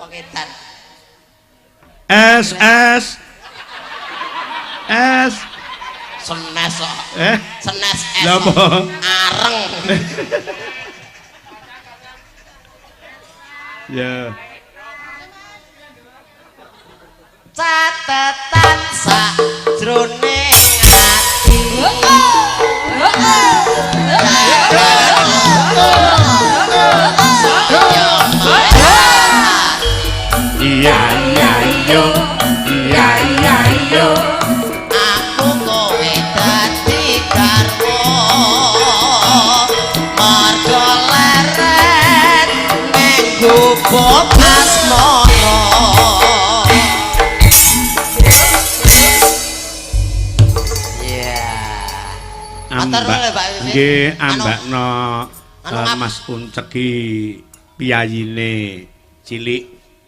Wong edan. Es. Senes kok. Senes es. Lha apa? Areng. Ya. Catetan sajroning ati. Iya yo. Aku kowe dadi garwa. Marga leret ning gubuk asmara. Nggih, ambakno Mas Uncek iki piyayine cilik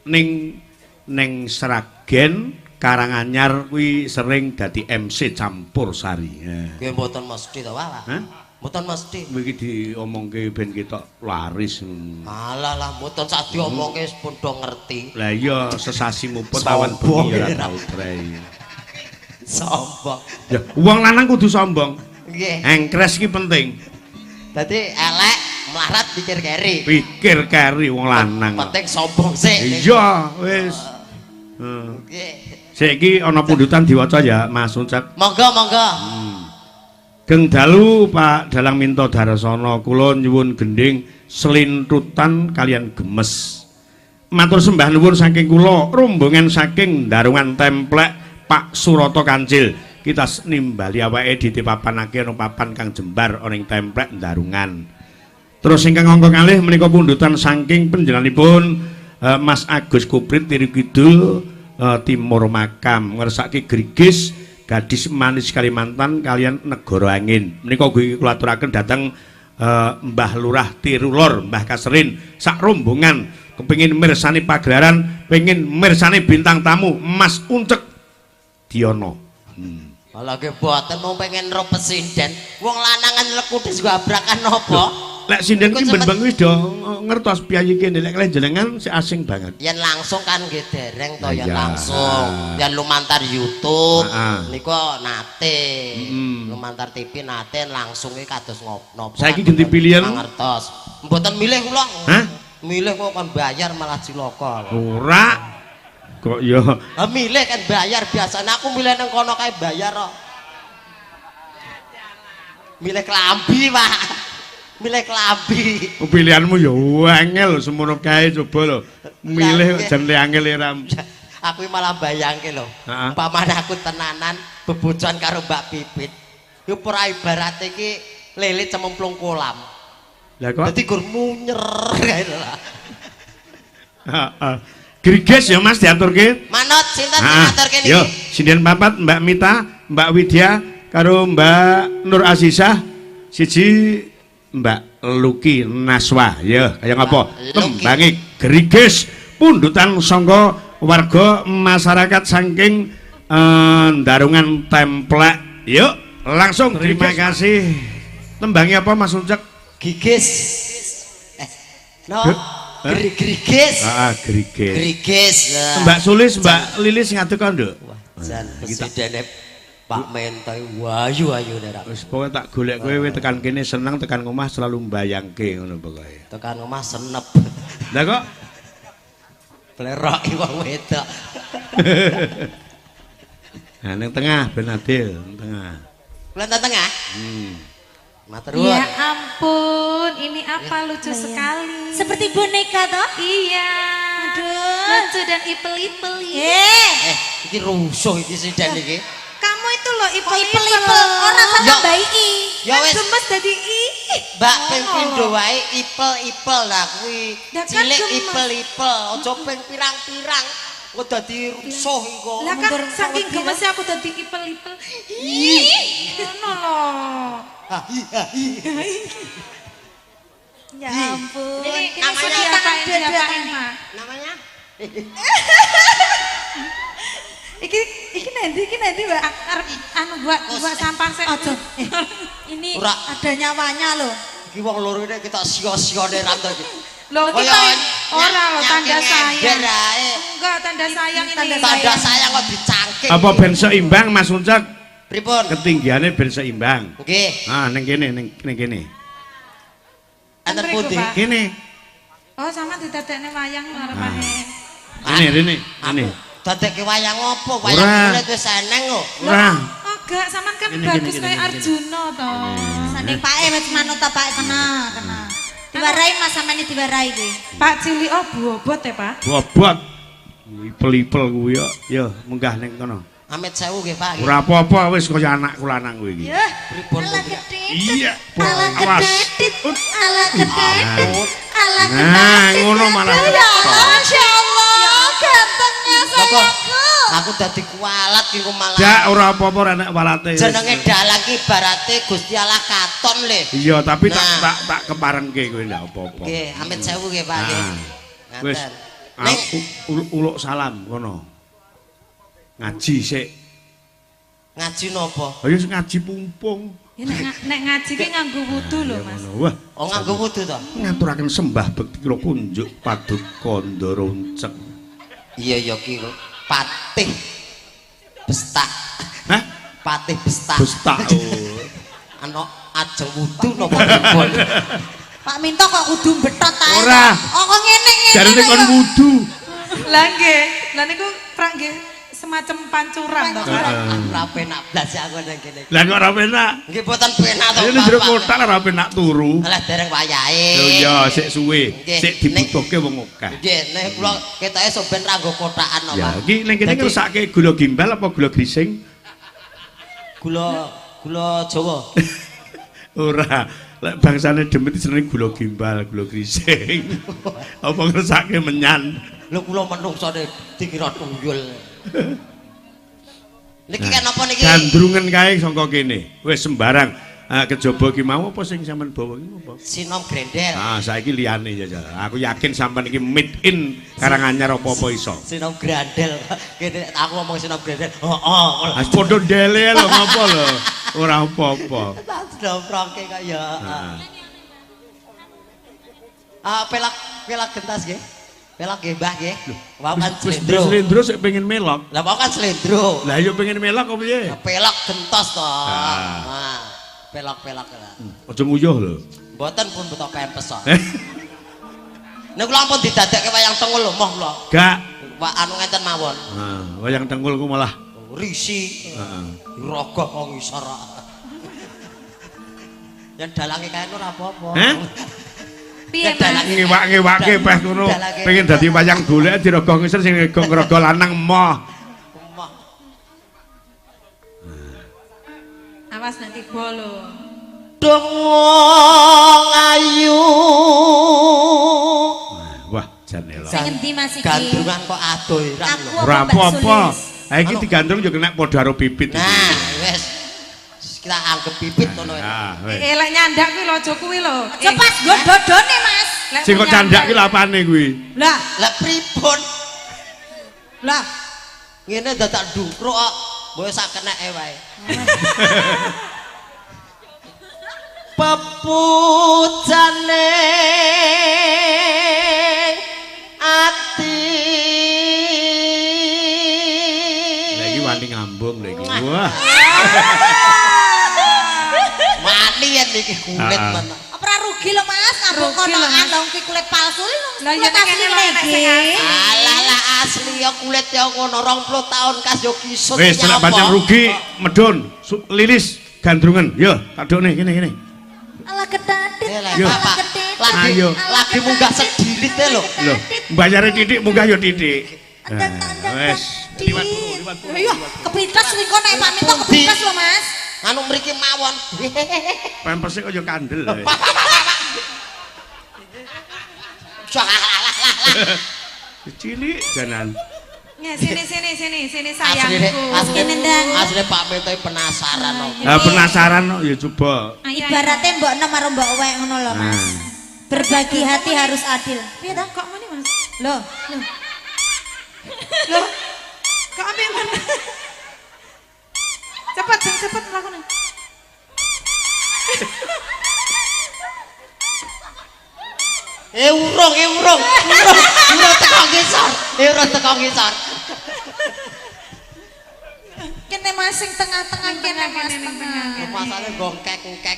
ning Sragen Karanganyar kuwi sering dadi MC campur sari. Nggih mboten mesti to, Pak. Mboten mesti. Iki diomongke ben ketok laris. Alah lah mboten sak diomongke pun do ngerti. Lah iya sesasi muput awan bengi ya ora tau brei. Sombong. Ya, wong lanang kudu sombong. Nggih. Engkres iki penting. Dadi elek melarat pikir keri. Pikir keri wong lanang. Penting sombong sik. Iya, wis. Nggih. Saiki ana pundutan diwaca ya, Mas Uncek. Monggo. Geng dalu Pak Dalang Minto Darasana, kula nyuwun gending selintutan kalian gemes. Matur sembah nuwun saking kula rombongan saking Darungan Templek Pak Surata Kancil. Kita nimbali awake ditipapanake ana papan kang jembar ana ing Templek Darungan. Terus ingkang angka kalih menika pundutan saking panjenenganipun Mas Agus Kuprit Tiri Kidul Timur Makam ngersake Grigis gadis manis Kalimantan kalian Negara Angin. Menika kula aturaken dhateng Mbah Lurah Tirulor, Mbah Kasrin sak rombongan kepengin mirsani pagelaran, pengin mirsani bintang tamu Mas Uncek Diono. Ala ge boten mau pengen ro presiden. Wong lanangan lekudes go abrakan napa? Lek sinden ki ben-ben wis do ngertos piyayi kene lek jenengan si asing banget. Yen langsung kan nggih dereng to yen langsung. Yen lumantar YouTube niku nate. Lumantar TV nate langsung iki kados ngopo. Saiki ganti pilihan. Ngertos. Mboten milih kula. Hah? Milih kok kan bayar malah cilaka. Ora. Kok ya. Ha milih kan bayar biasanya aku milih nang kono kae bayar kok. Milih klambi, Pak. Milih klambi. Pilihanmu ya angel semono kae coba lho. Milih jan angel ram. Aku malah bayangke lho. Paman aku tenanan bebojoan karo Mbak Pipit. Yo ora ibarate iki lele cememplung kolam. Lah kok dadi gur munyer kae lho. Heeh. Griges ya Mas diaturke. Manut sinten ngaturke niki? Yo, sinden papat Mbak Mita, Mbak Widya karo Mbak Nur Azizah, siji Mbak Luki Naswa. Ya, kaya ngapa? Tembangi Griges pundutan sangka warga masyarakat saking Darungan Templek. Yuk, langsung terima kasih. Tembangi apa Mas Uncek? Gigis. No. Griges. Griges. Griges. Mbak Sulis, Mbak Lilis ngadeg kok, Nduk. Jan presidene Pak Mentai wayu-ayu nek. Wis pokoke tak golek kowe tekan kene seneng tekan omah selalu mbayangke ngono pokoke. Tekan omah senep. Lah kok Plerok wong wedok. Nah, ning tengah ben adil, ning tengah. Kula tengah. Matur nuwun. Ya ampun, ini apa lucu sekali. Seperti boneka toh? Iya. Aduh. Lucu dan ipel-ipel. Iki rusuh iki sinden iki. Kamu itu loh ipel-ipel. Orang sama Mbak I. Ya wis. Gemes dadi Mbak ping pindho wae ipel-ipel lah kuwi. Cilik ipel-ipel, aja ping pirang-pirang. Kok dadi rusuh iku. Lah kan saking gemesnya aku dadi ipel-ipel. Ih. Ngono loh. Ya ampun. Ini namanya siapa Emma? Namanya? Iki nanti Mbak anu buat sampah saya. Aduh. Ini Ora. ada nyawanya loh. Iki wong loro iki kita sia-siane ra to iki. Loh, kita ora loh tanda sayang. Ae. Enggak, tanda sayang ini. Tanda sayang kok dicangkik. Apa ben seimbang Mas Uncak? Pripun? Ketinggiane ben seimbang. Nggih. Ah, ning kene, ning kene. Enten pundi? Kene. Oh, sama didadekne wayang ngarepane. Rene. Dadekke wayang opo? Ora. Wayang kulit wis eneng kok. Ora. Enggak, sampean kan Gini, bagus gini, kayak gini. Arjuna to. Sanding pake wis manut ta Pak kena. Diwarai Mas sampean diwarai kuwi. Pak Cili oh bobot ya, Pak? Bobot. Ipel-ipel kuwi ya munggah ning kono. Amit sewu nggih, Pak. Ora apa-apa wis kaya anakku lanang kuwi iki. Yah, Pripun? ala gedhe. Iya. Ala Awas. gedhe. Ala gedhe. Ala gedhe. Nah, ngono malah. Ya Allah, masyaallah, gantengnya sayangku. Aku dadi kualat iku malah. Jak ora apa-apa ora nek walate. Jenenge dalang ki ibarate Gusti Allah katon le. Iya, tapi Nah. tak keparenke kowe ndak apa-apa. Nggih, amit sewu nggih, Pak nggih. Nah. Wis. Ngaten. Ning Uluk salam kono. Ngaji sik. ngaji napa? Ayo ngaji pumpung. Ya, nek ngaji ki nganggo wudu lho, Mas. Wah, Oh nganggo wudu to? ngaturaken sembah bekti kula kunjuk paduka Ndara Uncek. Iya ya ki patih bestak. Hah? Patih bestak. Bestak. Ana ajeng wudu napa pripun? Pak Minto kok kudu betot ae. Ora. Oh kok ngene-ngene. Jarene kon ya. wudu. Lah nggih, lah niku prak nggih semacam pancuran to, Pak. Ora penak blas aku nang kene. Lah kok ora penak. Nggih boten penak to, Ini jero Bapak. kotak ora penak turu. Alah dereng wayahe. Lho iya, sik suwe. Nggih. Sik dibutuhke wong akeh. Nggih, nek kula ketoke soben ra nggo kotakan to, Ya, Pak. iki ning kene Dadi ngrusake gula gimbal apa gula grising? gula Jawa. Ora. Lek bangsane demet jenenge gula gimbal, gula grising. Apa ngrusake menyan? Lho kula menungsone dikira tunggul. Niki kan apa niki? Gandrungan kae saka kene. Wis sembarang. Kejaba ki mau apa sing sampean bawa iki apa? Sinom grendel. Ah, saiki liyane ya. Aku yakin sampean iki made in Karanganyar apa-apa iso. Sinom grandel. Kene aku ngomong sinom grendel. Heeh. Ah, padha dele lho ngopo lho. Ora apa-apa. Domprongke kaya. Pelak gentas nggih. Pelak nggih, Mbah nggih. Wau kan Wis slendro. slendro sik pengen melok. Lah wau kan slendro. Lah yo pengen melok apa piye? Pelak gentos to. Ah. Nah, pelak-pelak. Aja nguyuh lho. Mboten pun beto pempes kok. Nek kula ampun didadekke wayang tengul lho, moh kula. Gak. Wak anu ngenten mawon. Nah, wayang tengkulku malah. Risi. Heeh. Rogoh kok ngisor. Yang dalange kae ora apa-apa. Heh? Piye, Mas? Ngiwak-ngiwake peh ngono. Pengen dadi wayang golek dirogoh ngisor sing ngerogoh lanang moh. Moh. Awas nanti bolo. Dong wong ayu. Wah, jan elok. Sing endi Mas iki? Gandrungan kok adoiran lho. Aku Ora Mbak apa-apa. Sulis? Ha iki digandrung yo kena padha karo pipit iki. Nah, wis. Kita anggap pipit ngono. Ah, wis. Lek nyandak kuwi lho, aja kuwi lho. Aja pas nggo dodone Mas. Lek Sing kok candak ki lho apane kuwi? Lah, Lah pripun? lah. Ngene dadak ndungkruk kok. Mbok sak keneke wae. Pepujane ati. Lah iki wani ngambung lho iki. Wah. Wani yen iki kulit Ah. men. Apa ora rugi lho Mas? Ngabung Rugi lho, konokan Mas. dong ki kulit palsu lho. Lah ya nek kene lho enek sing asli. Alah lah asli ya kulit ya ngono 20 tahun kas yo kisut. Wis nek pancen rugi medun, lilis gandrungan. Yo, tak dokne kene. Ala kedadit. Yo. Bapak lagi Ayo. lagi munggah sedirit lho. Lho, mbayare titik munggah yo titik. Wes, liwat dulu. Yo, kepites lingko nek Pak Minto kepites lho Mas. Anu mriki mawon. Pampers kok yo kandel. Cilik janan. Ya, sini Asline sayangku. Asline ndang. asline Pak Minto penasaran kok. Lah penasaran kok ya coba. Ibaratnya mbok nem karo mbok wek ngono lho Mas. Nah. Berbagi hati harus adil. Piye ta kok ngene, Mas? Loh, Loh. Kok ambil mana? Cepet melakukan. Urung teko ngisor. Urung teko ngisor. Kene Mas sing tengah-tengah kene Mas tengah. Masane gongkek-ngkek.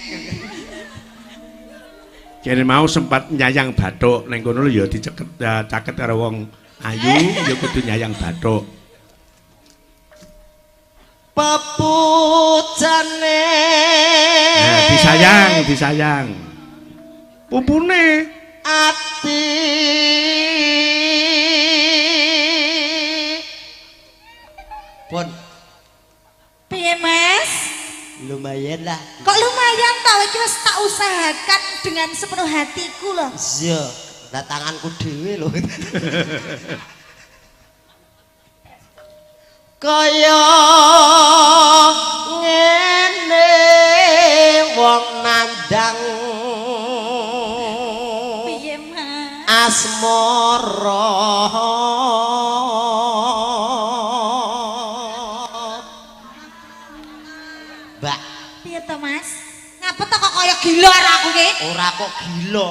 Kene mau sempat nyayang bathuk ning kono lho ya diceket caket karo wong ayu ya kudu nyayang bathuk. Pepujane. Nah, disayang. Pupune ati pun piye Mas? lumayan lah. Kok lumayan tau iki wis tak usahakan dengan sepenuh hatiku loh. Iya, tanganku dhewe lho. Kaya ngene wong nandang Piye Mas? asmara Mbak, Piye to Mas? Ngapa to kok kaya gila aku ki? ora kok gila.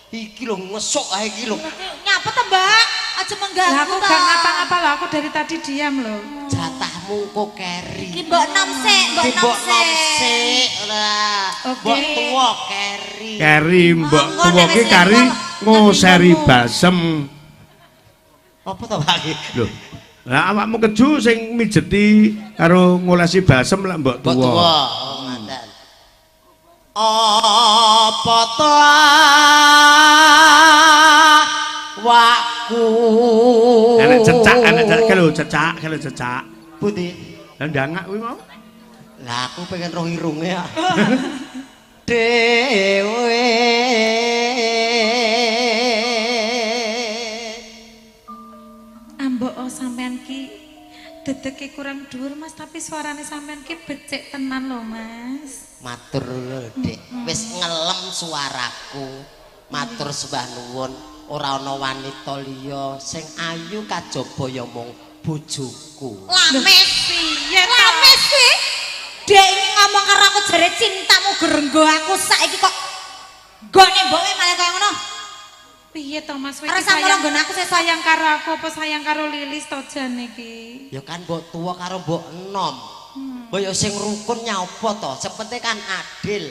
Iki lho ngesuk ae iki lho. Ngapa to Mbak? Aja Lah mengganggu aku to. gak ngapa-ngapa loh, aku dari tadi diam loh. Jatahmu kok keri. Ki mbok nom sik, mbok Ki nom mbok nom sik. sik lah. Oke. Mbok tuwa keri. keri mbok Monggo, tuwa nek ki wis kari level, ngoseri tapi basem. Apa to Pak? Lho. Lah awakmu keju sing mijeti karo ngolesi basem lah mbok Mbok tuwa. tuwa. Oh, mandan. Apa to waku? Enek cecak lho, cecak. Pundi? Lah ndangak kuwi mau. Lah aku pengen roh irunge ya. Dewe Ambok sampean ki dedeke kurang dhuwur Mas, tapi suarane sampean ki becik tenan loh Mas. matur lho Dik, wis ngelem suaraku. Matur sembah nuwun, ora ana wanita liya sing ayu kajaba ya mung bojoku. Lames. Piye to? Lames sih. Dek ini ngomong karo aku jare cintamu gerenggo aku saiki kok gone mboke malah kaya ngono. Piye to Mas? Kowe Ora iki sampeyan nggon aku sesuk. sayang karo aku apa sayang karo Lilis to jane iki? Ya kan mbok tuwa karo mbok enom. Mbok ya sing rukun nyapa to, sepenting kan adil.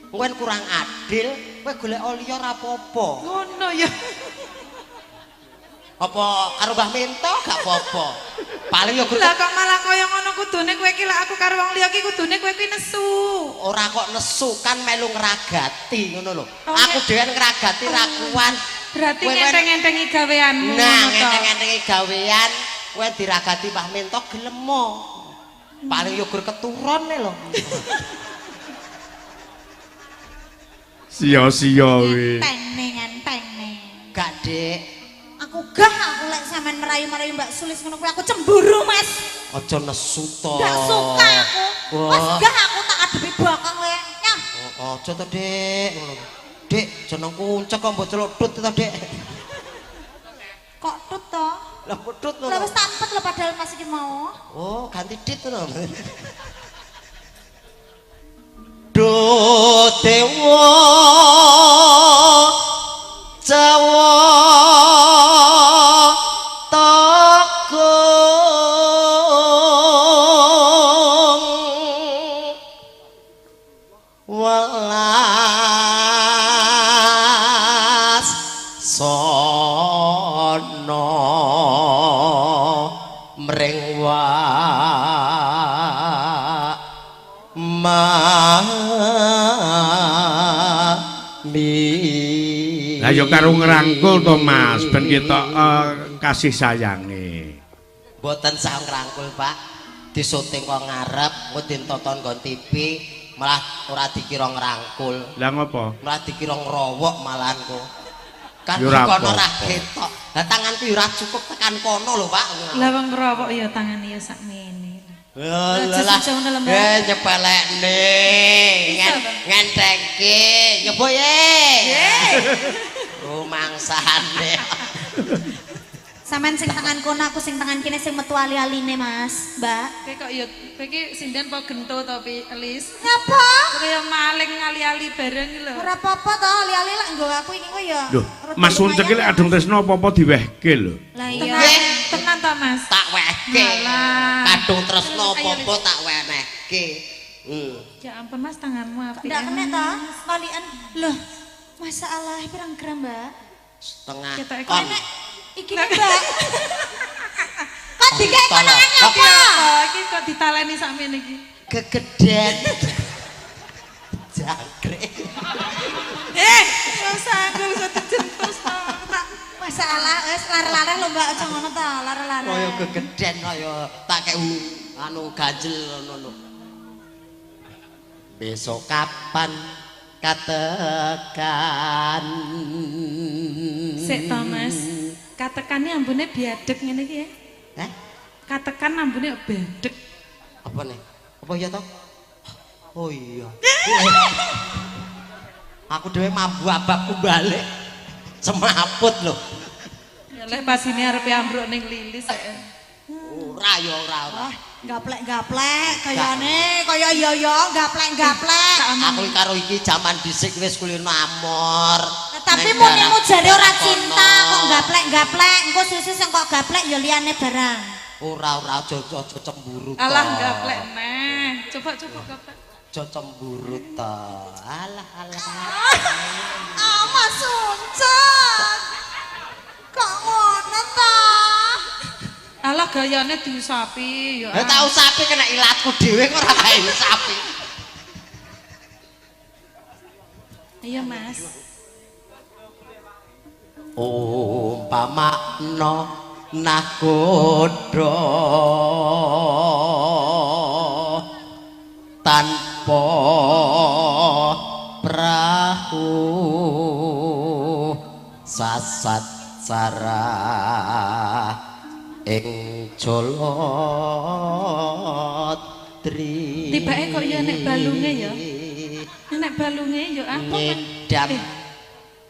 Kowe kurang adil, kowe golek liya ora apa-apa. Ngono ya. Apa karo Mbah Minto gak apa-apa. Paling ya Lah kok malah kaya ngono kudune kowe iki lek aku karo wong liya iki kudune kowe kuwi nesu. ora kok nesu kan melu ngragati ngono lho. Oh, Aku dhewe ngragati ra kuwan. Berarti Kowe- ngenteng-ngentengi gaweanmu. Nah, ngono to. ngenteng-ngentengi gawean kowe diragati Mbah Minto gelemo. Paling yo gur keturune lho. Sia-sia kuwi. Ngenteng. Gak, Dik. Aku gah aku lek sampean merayu-merayu Mbak Sulis ngono kuwi aku cemburu Mas. Aja nesu to. Gak suka aku. Mas Wah. gah aku tak adepi bakang kowe. Nyah. Aja to, Dik. Ngono. Dik, jeneng kuncek kok mbok celuk tut to, Dik. Kok tut to? Lah pedut Lah ngono. wis tampet lho padahal Mas iki mau. Oh, ganti dit to. Do dewa Jawa Takung welas sono mring Lah ya karo ngrangkul to Mas, ben ketok kasih sayange. Mboten sah ngrangkul, Pak. Disuting kok ngarep, ngudin tonton nggon TV, malah ora dikira ngrangkul. Lah ngopo? Malah dikira ngrowok malahan kok. Kan Ya ora kono ora apa-apa. ketok. Lah tanganku ya ora cukup tekan kono lho, Pak. Lah wong ngrowok ya tangane ya sakmene. Lah, jauh dalam banget. nyepelekne, ngentengke, nyoba ye. Rumangsane. Sampean sing tangan kono aku sing tangan kene sing metu ali-aline Mas, Mbak. Kowe kok ya kowe iki sinden apa gento to Elis? Ngapa? Kaya maling ngali-ali bareng iki lho. Ora apa-apa to, ali-ali lek nggo aku iki kok ya. Loh, Mas Uncek iki adung tresno apa-apa diwehke lho. Lah iya. Tenan to Mas. Tak wehke. Alah. Kadung tresno apa-apa tak wenehke. Ya ampun Mas tanganmu apik. Ndak kena to, kalian. Loh, masalah pirang gram, Mbak? Setengah Ketoke ton. kok Iki Mbak. Kok dikek konangannya iki apa? apa? Iki kok ditaleni sakmene iki. Kegeden. Jangkrik. Ora sanggul iso dijentus to. Tak Masalah wis lar-laran lho Mbak, aja ngono to, lar-laran. Kaya kegeden kaya tak kek anu ganjel ngono lho. Besok kapan katekan? sik to Mas. Katekane ambune biadek ngene iki ya. Heh? Katekan ambune bedek. Apa nih? Apa ya toh? Oh iya. Aku dhewe mambu ababku balik. Semaput lho. Ya lek pas ini arep ambruk ning lilis ya. Ora ya ora. Gaplek-gaplek kayane kaya yo gaplek-gaplek. Aku karo iki jaman dhisik wis kulino amor. Tapi munimu jare ora cinta kok gaplek-gaplek, engko susu sing kok gaplek ya liyane barang. Ora aja cemburu to. Alah gaplek neh. Coba gaplek. Aja cemburu to. Alah. Ah, Mas Uncek. Kok ngono ta? Alah gayane diusapi ya. Tak usapi kena ilatku dhewe kok ora gawe usapi. Iya Mas. Umpamakna nakoda tanpa prahu sasat sarah ing Jolodri. Tibake kok ya nek balunge ya. Nek balunge ya apa kan? Ngedam.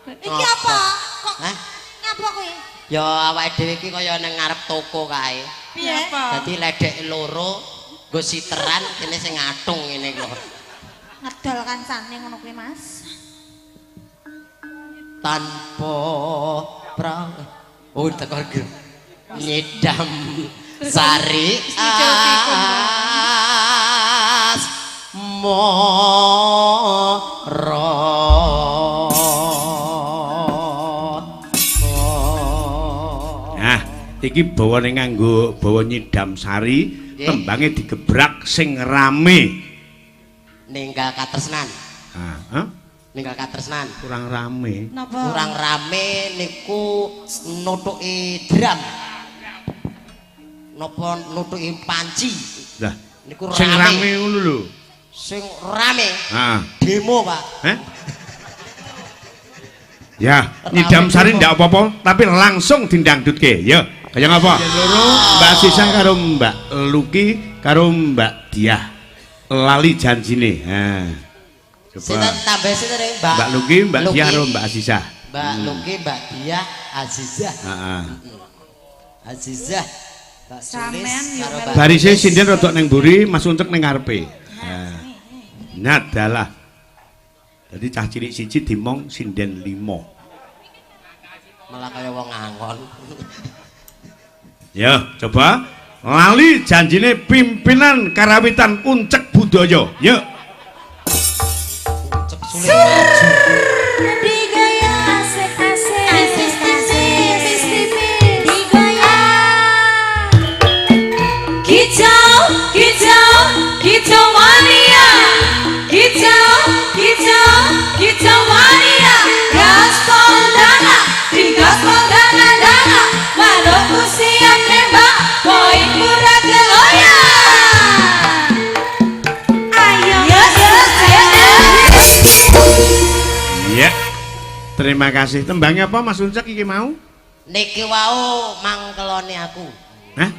Iki apa? Kok Hah? ngapa kowe? Ya awake dhewe iki kaya nang ngarep toko kae. Piye apa? Dadi ledek loro nggo siteran kene sing ngatung ngene lho. Ngedol kancane ngono kuwi, Mas. Tanpa pra. Oh teko nyedam sari as moro. Nah, iki bawane nganggo bawa nyidam sari, tembange digebrak sing rame. Ninggal katresnan. Hah? Ninggal katresnan. Kurang rame. Napa? Kurang rame niku nutuki drum. Napa nutuki panci. Lah, Niku sing rame. rame ngono lho. Sing rame. Ah, Demo, Pak. heh? Ya, nyidam sari ndak apa-apa, tapi langsung dindangdutke. Ya, kaya ngapa? Loro Mbak Sisa karo Mbak Luki karo Mbak Diah. Lali janjine. Ha. Sinten Coba. tambah sinten Mbak Luki, Mbak Diah karo Mbak Sisa. Mbak Luki, Mbak Diah, Azizah. Heeh. Azizah. Mbak Sulis Sampean yo karo melu. Mbak Barise Sulis. sinden rodok ning mburi, Mas Uncek ning ngarepe. Nah, dalah. Jadi cah cilik siji dimong sinden 5. Malah kaya wong ngangon. Ya, coba lali janjine pimpinan karawitan Uncek Budaya. Yuk. Cek sulit maju. Digaya asik-asik digaya Kicau mania, kicau mania, gaspol dana, malokku siap nembak, poin murah keloyan. Ayo, Ya. Terima kasih. Tembangnya apa Mas Uncek iki mau? Niki wau mangkeloni aku. Hah?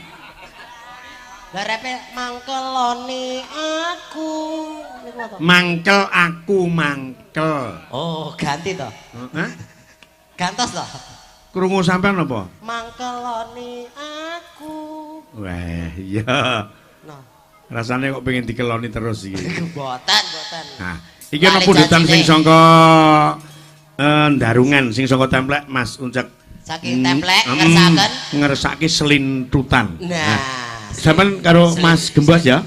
Garepe mangkeloni aku. Niku apa? Mangkel aku mangkel. Oh, ganti to. Hah? Gantos to. Krungu sampean apa? Mangkeloni aku. Wah, iya. Nah, Rasane kok pengen dikeloni terus iki. mboten. Nah, iki ana pundutan sing saka ndarungan sing saka templek Mas Uncek. Saking templek ngersaken ngersake selintutan. Nah, sampean karo Mas Gembos ya?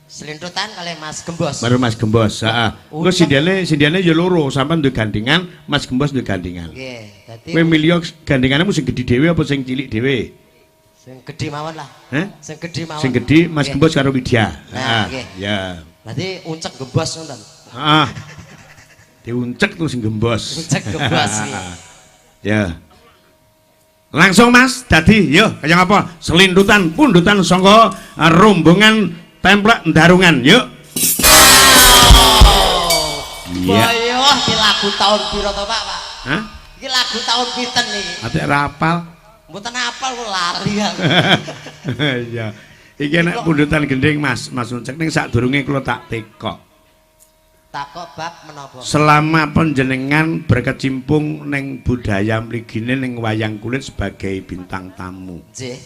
Selintutan kali Mas Gembos. Baru Mas Gembos, heeh. Engko sindiane ya loro, sampean duwe gandingan, Mas Gembos duwe gandingan. Nggih, dadi Kowe milih gandinganmu sing gedhi dhewe apa sing cilik dhewe? sing gedhe mawon lah. Heh? Sing gedhe mawon. Sing gedhi Mas Gembos karo Widya. Nah, nggih. Ya. Berarti uncek Gembos ngoten. Heeh. Diuncek tuh sing Gembos. Uncek Gembos iki. Ya. Langsung Mas, dadi yo kaya apa? Selintutan pundutan saka rombongan templek ndarungan, yuk. Iya. Boyo, iki lagu tahun piro to, Pak? Hah? Iki lagu tahun pinten iki? Ate rapal. Mboten apal kok lali aku. Iya. Iki nek pundutan gending Mas, Mas Uncek ning sadurunge kula tak tekok. Takok bab menapa? Selama panjenengan berkecimpung ning budaya mligine ning wayang kulit sebagai bintang tamu. Nggih.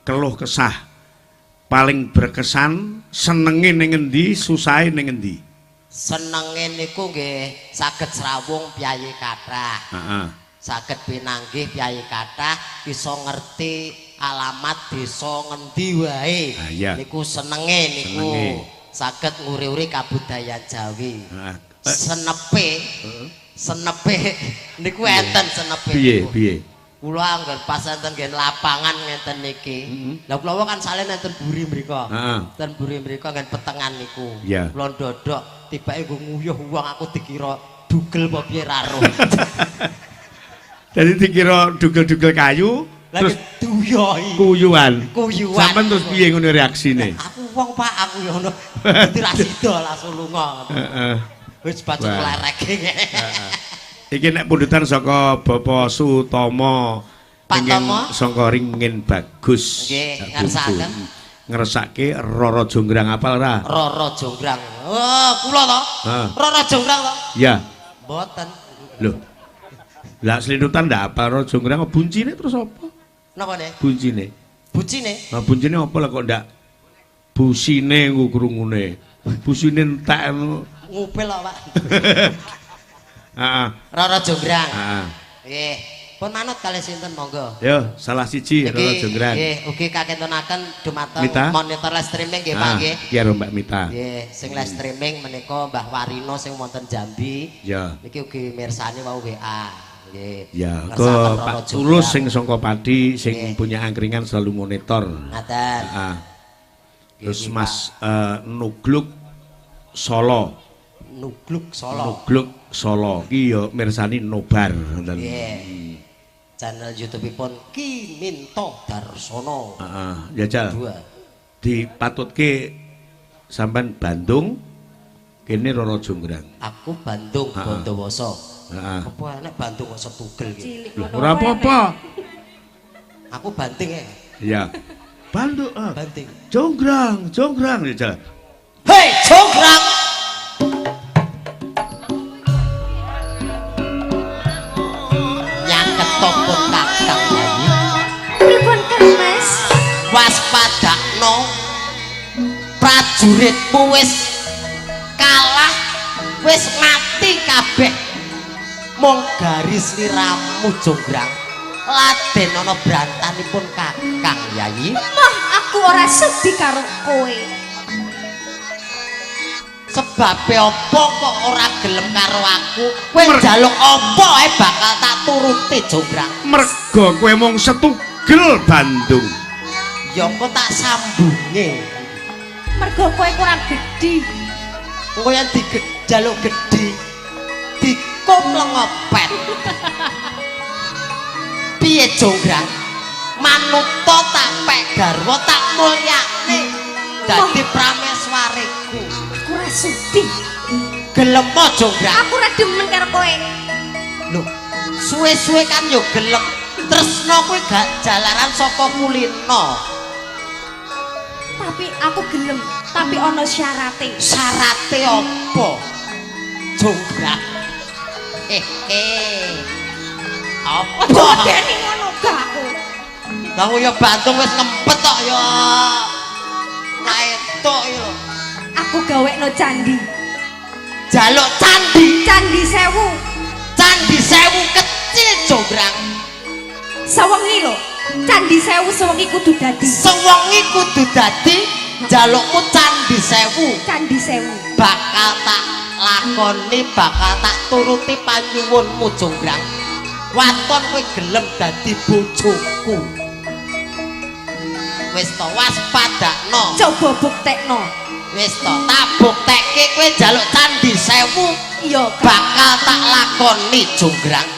Keluh kesah paling berkesan senenge ning endi, susahe ning endi? Senenge niku nggih saged srawung piyayi kathah. Heeh. Saged pinanggih piyayi kathah iso ngerti alamat desa ngendi wae. Ah, iya. Niku senenge niku. Senenge. Saged nguri-uri kabudayaan Jawi. Heeh. Senepe niku enten senepe. Piye, niku. piye? Kula anggar pas enten ngen lapangan ngenten niki. Lah kula kan salen enten buri mriko. Heeh. Enten buri mriko ngen petengan niku. Iya. Kula ndodok tibake nggo nguyuh wong aku dikira dugel apa piye ra roh. Jadi dikira dugel-dugel kayu terus duyoi. kuyuan. Kuyuan. Sampeyan terus piye ngono reaksine? Aku wong Pak aku ya ngono. Dadi ra sida langsung lunga. Heeh. Wis baju Wah. lerek. Iki nek pundutan saka Bapak Sutomo Pak pengen Tomo? saka Ringin Bagus. Nggih, Sak ngersakaken. Bungku. Ngersake Roro Jonggrang apal ra? Roro Jonggrang. Oh, kula to? Heeh. Roro Jonggrang to? Ya. Mboten. Loh. Lah selintutan ndak apa Roro Jonggrang buncine terus apa? Napa nih? Buncine. Bucine. Nah, buncine apa lah kok ndak busine ku krungune. Busine entek anu. Ngupil kok, Pak. Heeh. Roro Jonggrang. Heeh. Nggih. Pun manut kalih sinten monggo. Yo, salah siji Roro Jonggrang. Nggih, ugi kakentunaken dumateng Mita? monitor live streaming nggih, Pak nggih. Iki karo Mbak Mita. Nggih, sing live streaming menika Mbah Warino sing wonten Jambi. Ya. Niki ugi mirsani wau WA. Nggih. Ya, ke Ngersaken Roro Pak Jonggrang. Tulus sing saka Pati sing Nggih. punya angkringan selalu monitor. Ngaten. Heeh. Terus Nggih, Mas Nugluk Solo. Nugluk Solo. Nugluk Solo ki ya mirsani nobar ngoten. Nggih. Channel YouTube-ipun Ki Minto Darsono. Heeh, jajal. Dua. Dipatutke sampean Bandung kene Roro Jonggrang. Aku Bandung Ha-ha. Bondowoso. Heeh. Apa enek Bandung kok setugel iki? Cilik Loh, ngono ora apa apa-apa. Aku Banting ya. Iya. Bandung, Banting. Jonggrang, Jonggrang jajal. Hei, Jonggrang. Nyaket topon kakang nyanyi. Pripun Kang Mas? Waspadakno. Prajuritmu wis kalah, wis mati kabeh. Mung garis liramu Jonggrang. Laden ana brantanipun kakang Yayi. Wah, aku ora sudi karo kowe. Sebabe apa kok ora gelem karo aku? Kowe njaluk apa ae bakal tak turuti Jonggrang. Mergo kowe mung setugel Bandung. Ya engko tak sambunge. Mergo kowe kurang gedhi. Engko yen dijaluk gedhi dikum lengopet. Piye Jonggrang? Manuta tak pek garwa tak mulyakne. Dadi prameswariku. Aku ora sudi. Gelem mo Jonggrang? Aku ora demen karo kowe. Lho, suwe-suwe kan yo gelem. Tresno kuwi gak jalaran saka kulino. Tapi aku gelem, tapi ana syarate. Syarate apa? Jonggrang. Apa? Bodeni ngono gak aku. Lah ya Bantung wis ngempet tok ya. Lah etuk iki lho. Aku gawekno candi. Jaluk candi. Candi sewu. Candi sewu kecil jograng. Sewengi lho. Candi sewu sewengi kudu dadi. Sewengi kudu dadi jalukmu candi sewu. Candi sewu. Bakal tak lakoni, bakal tak turuti panyuwunmu jograng. Waton kowe gelem dadi bojoku. Wis to waspadakno. Coba buktekno. Wis to tak buktekke kowe jaluk candi sewu. Iya, bakal tak lakoni jograng.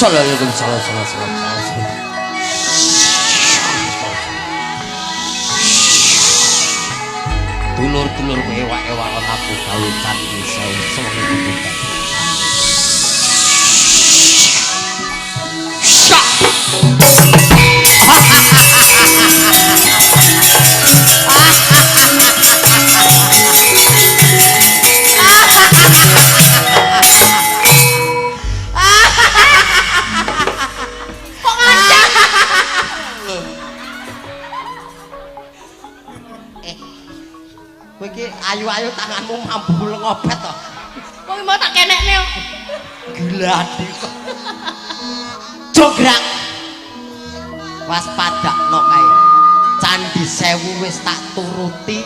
Assalamualaikum dulur-dulur ewak-ewak aku gawe candi sewu sewengi kudu. Kowe iki ayu-ayu tanganmu mambu ngobet to. Kowe mau tak kenekne yo. Gladi kok. Jograng. Waspadakno kae. Candi sewu wis tak turuti.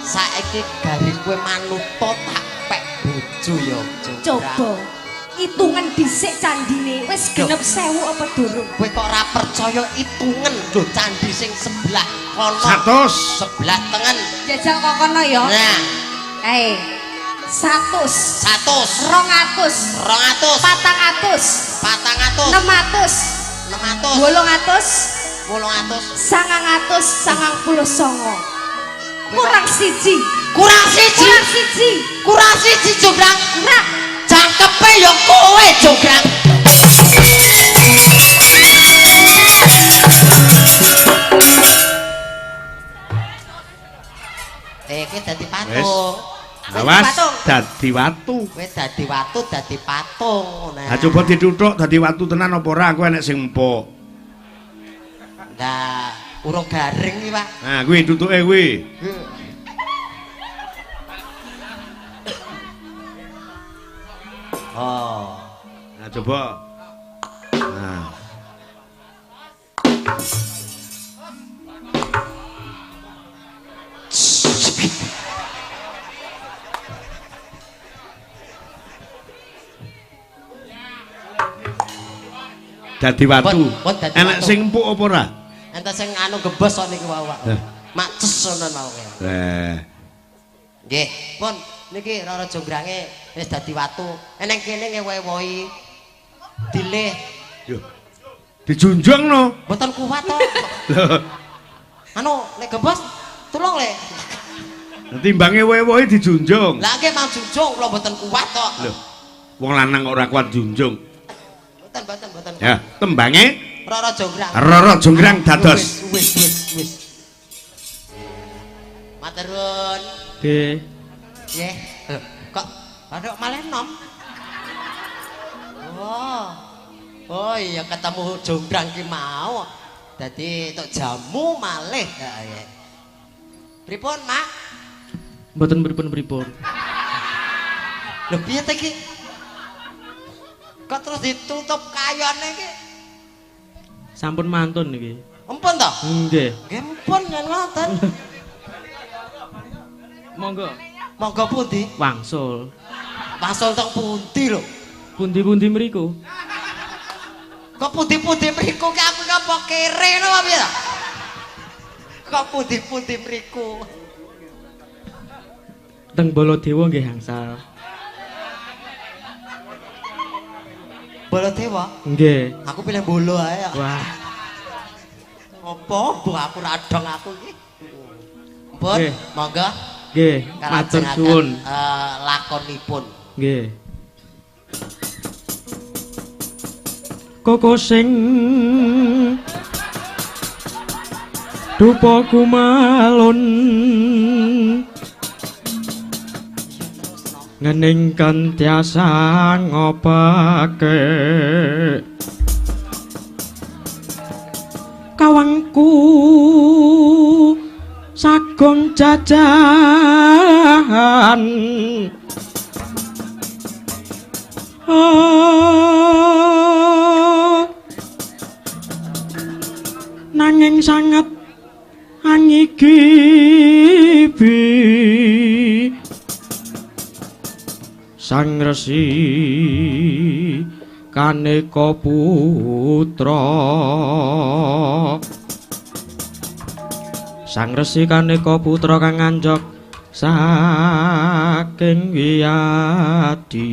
Saiki gari kowe manuta tak pek bojo ya, Jograng. Coba hitungan dhisik candine wis genep 1000 apa durung? Kowe kok ora percaya hitungan lho candi sing sebelah kono. 100. Sebelah tengen. Jajal kok kono ya. Nah, Kae. 100, 100, 200, 200, 400, 400, 600, 600, 800, 800, 999. Kurang siji. kurang siji, Kurang siji. kurang siji Jograng. Kurang. Cangkepe ya kowe Jograng. Kowe dadi patung. Awas dadi watu. Kowe dadi watu dadi patung. Nah. Ha coba dituthuk dadi watu tenan apa ora aku enek sing empuk. Nah, urung garing iki, Pak. Nah, kuwi tutuke kuwi. Oh. Nah, coba. Nah. Dadi watu. Pun dadi Enek watu. sing empuk apa ora? Ente sing anu gebes kok niki wae. Lah. Maces ngono mawon. Nggih, pun niki Rara Jonggrange wis dadi watu. Eneng kene ngewewohi. Dilih. Yo. Dijunjungno. Mboten kuat to. Lho, Anu nek gebes tulung le. timbange wewohe dijunjung. Lah nggih mang junjung kula mboten kuat to. Lho. Wong lanang ora kuat junjung. Mboten. Ya, tembange Rara Jonggrang. Rara Jonggrang dados. Wis. Matur nuwun. Nggih. Nggih. Kok padha malah nom. Oh iya ketemu Jonggrang ki mau. Dadi tok jamu malih. Pripun, Mak? Mboten pripun-pripun. Lho piye ta iki? Kok terus ditutup kayane iki? Sampun mantun niki. Empun to? Nggih. Nggih empun yen ngoten. Monggo. Monggo pundi? Wangsul. Pasol teng pundi lho? Pundi-pundi mriku? Kok pundi-pundi mriku ki aku napa kere ngono apa piye ta? Kok pundi-pundi mriku? Teng Baladewa nggih angsal. Baladewa? Nggih. Aku pilih bolo ae. Wah, Apa bu aku radong aku iki? Mpun, Nggih. monggo nggih. Matur suwun. lakonipun. Nggih. Koko sing dupa kumalun ngeningken tiasa ngopake kawangku sagong jajan nanging sangat angigibi Sang Resi Kaneka Putra Sang Resi Kaneka Putra kang anjok saking wiyadi